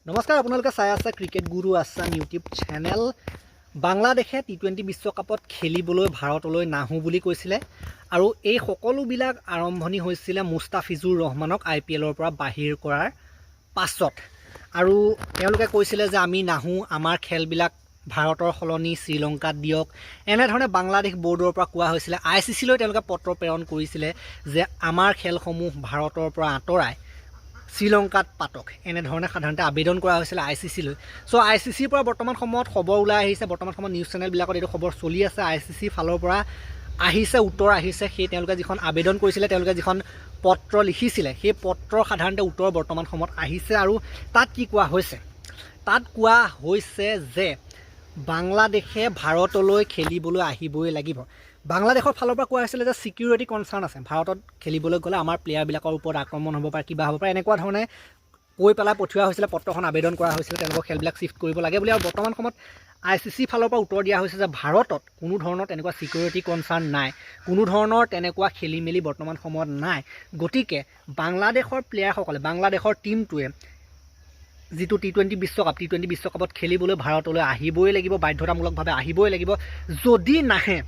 নমস্কাৰ আপোনালোকে চাই আছে ক্ৰিকেট গুৰু আছাম ইউটিউব চেনেল। বাংলাদেশে টি20 বিশ্বকাপত খেলিবলৈ ভাৰতলৈ নাহো বুলি কৈছিলে আৰু এই সকলোবিলাক আৰম্ভণি হৈছিলে মুস্তাফিজুৰ ৰহমানক IPLৰ পৰা বাহিৰ কৰাৰ পাছত। আৰু তেওঁলোকে কৈছিলে যে আমি নাহো, আমাৰ খেলবিলাক ভাৰতৰ সলনি শ্ৰীলংকাত দিয়ক, এনেধৰণে বাংলাদেশ বৰ্ডৰ পৰা কোৱা হৈছিলে। ICC লৈ তেওঁলোকে পত্ৰ প্ৰেৰণ কৰিছিলে যে আমাৰ খেলসমূহ ভাৰতৰ পৰা আঁতৰাই শ্ৰীলংকাত পাতক, এনেধৰণে সাধাৰণতে আবেদন কৰা হৈছিলে ICC লৈ। চ' ICCৰ পৰা বৰ্তমান সময়ত খবৰ ওলাই আহিছে, বৰ্তমান সময়ত নিউজ চেনেলবিলাকত এইটো খবৰ চলি আছে। ICC ফালৰ পৰা আহিছে, উত্তৰ আহিছে। সেই তেওঁলোকে যিখন আবেদন কৰিছিলে, তেওঁলোকে যিখন পত্ৰ লিখিছিলে, সেই পত্ৰৰ সাধাৰণতে উত্তৰ বৰ্তমান সময়ত আহিছে। আৰু তাত কি কোৱা হৈছে? তাত কোৱা হৈছে যে বাংলাদেশে ভাৰতলৈ খেলিবলৈ আহিবই লাগিব। বাংলাদেশৰ ফালৰ পৰা কোৱা হৈছিলে যে ছিকিউৰিটি কনচাৰ্ণ আছে, ভাৰতত খেলিবলৈ গ'লে আমাৰ প্লেয়াৰবিলাকৰ ওপৰত আক্ৰমণ হ'ব পাৰে, কিবা হ'ব পাৰে, এনেকুৱা ধৰণে কৈ পেলাই পঠিওৱা হৈছিলে। পত্ৰখন আবেদন কৰা হৈছিলে তেওঁলোকৰ খেলবিলাক শ্বিফ্ট কৰিব লাগে বুলি। আৰু বৰ্তমান সময়ত ICC ফালৰ পৰা উত্তৰ দিয়া হৈছে যে ভাৰতত কোনো ধৰণৰ তেনেকুৱা ছিকিউৰিটি কনচাৰ্ণ নাই, কোনো ধৰণৰ তেনেকুৱা খেলি মেলি বৰ্তমান সময়ত নাই। গতিকে বাংলাদেশৰ প্লেয়াৰসকলে, বাংলাদেশৰ টীমটোৱে যিটো টি20 বিশ্বকাপত খেলিবলৈ ভাৰতলৈ আহিবই লাগিব, বাধ্যতামূলকভাৱে আহিবই লাগিব। যদি নাহে,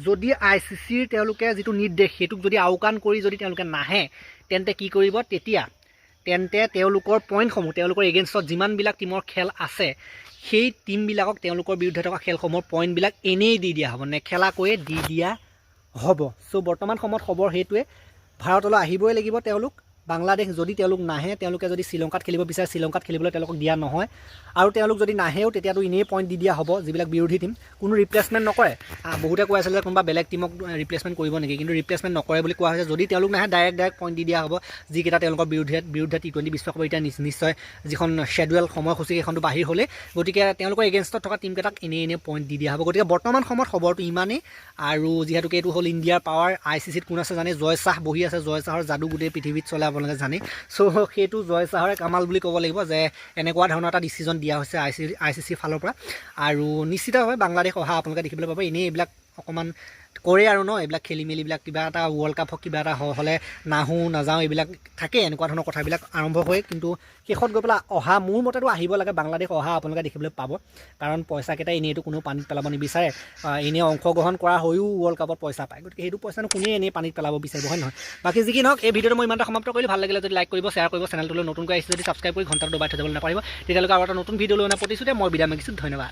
যদি ICCৰ তেওঁলোকে যিটো নিৰ্দেশ সেইটোক যদি আওকাণ কৰি যদি তেওঁলোকে নাহে, তেন্তে কি কৰিব? তেন্তে তেওঁলোকৰ পইণ্টসমূহ, তেওঁলোকৰ এগেইনষ্টত যিমানবিলাক টীমৰ খেল আছে, সেই টীমবিলাকক তেওঁলোকৰ বিৰুদ্ধে থকা খেলসমূহৰ পইণ্টবিলাক এনেই দি দিয়া হ'ব, নেখেলাকৈয়ে দি দিয়া হ'ব। চ' বৰ্তমান সময়ত খবৰ সেইটোৱে, ভাৰতলৈ আহিবই লাগিব তেওঁলোক। বাংলাদেশ যদি তেওঁলোক নাহে, তেওঁলোকে যদি শ্ৰীলংকাত খেলিব বিচাৰে, শ্ৰীলংকাত খেলিবলৈ তেওঁলোকক দিয়া নহয়। আৰু তেওঁলোক যদি নাহেও, তেতিয়াতো এনেই পইণ্ট দি দিয়া হ'ব যিবিলাক বিৰোধী টীম। কোনো ৰিপ্লেচমেণ্ট নকৰে। বহুতে কৈ আছিলে যে কোনোবা বেলেগ টীমক ৰিপ্লেচমেণ্ট কৰিব নেকি, কিন্তু ৰিপ্লেচমেণ্ট নকৰে বুলি কোৱা হৈছে। যদি তেওঁলোক নাহে, ডাইৰেক্ট পইণ্ট দি দিয়া হ'ব, যিকেইটা তেওঁলোকৰ বিৰুদ্ধে টি20 বিশ্বকাপৰ এতিয়া নিশ্চয় যিখন শ্বেডুৱেল সময়সূচী সেইখনটো বাহিৰ হ'লে, গতিকে তেওঁলোকৰ এগেইনষ্টত থকা টীমকেইটাক এনেই পইণ্ট দি দিয়া হ'ব। গতিকে বৰ্তমান সময়ত খবৰটো ইমানেই। আৰু যিহেতুকে এইটো হ'ল ইণ্ডিয়াৰ পাৱাৰ, ICCত কোন আছে জানে? জয় শাহ বহি আছে। জয় শাহৰ যাদু গোটেই পৃথিৱীত চলে, আপোনালোকে জানে। চ' সেইটো জয় শাহৰে কামাল বুলি ক'ব লাগিব যে এনেকুৱা ধৰণৰ এটা ডিচিজন দিয়া হৈছে ICC ফালৰ পৰা। আৰু নিশ্চিতভাৱে বাংলাদেশ অহা আপোনালোকে দেখিবলৈ পাব। এনেই এইবিলাক অকণমান কৰে আৰু এইবিলাক খেলি মেলিবিলাক, কিবা এটা ৱৰ্ল্ড কাপ হওক, কিবা এটা হ'লে নাহোঁ নাযাওঁ, এইবিলাক থাকে, এনেকুৱা ধৰণৰ কথাবিলাক আৰম্ভ হয়। কিন্তু শেষত গৈ পেলাই অহা, মোৰ মতেতো আহিব লাগে, বাংলাদেশ অহা আপোনালোকে দেখিবলৈ পাব। কাৰণ পইচাকেইটা এনেইতো কোনো পানীত পেলাব নিবিচাৰে। এনেই অংশগ্ৰহণ কৰা হৈও ৱৰ্ল্ড কাপত পইচা পায়, গতিকে সেইটো পইচানো কোনে এনেই পানীত পেলাব বিচাৰিব, হয় নহয়? বাকী যি কি নহওক, এই ভিডিঅ'টো মই ইমানটা সমাপ্ত কৰিলোঁ। ভাল লাগিলে যদি লাইক কৰিব, শ্বেয়াৰ কৰিব, চেনেলটোলৈ নতুনকৈ আহিছে যদি ছাবস্ক্ৰাইব কৰি ঘণ্টাটো দবাই থৈ যাবলৈ নাপাৰিব। তেতিয়ালৈকে আৰু এটা নতুন ভিডিঅ' লৈ অনা প্ৰতিশ্ৰুতিৰে মই বিদায় মাগিছোঁ। ধন্যবাদ।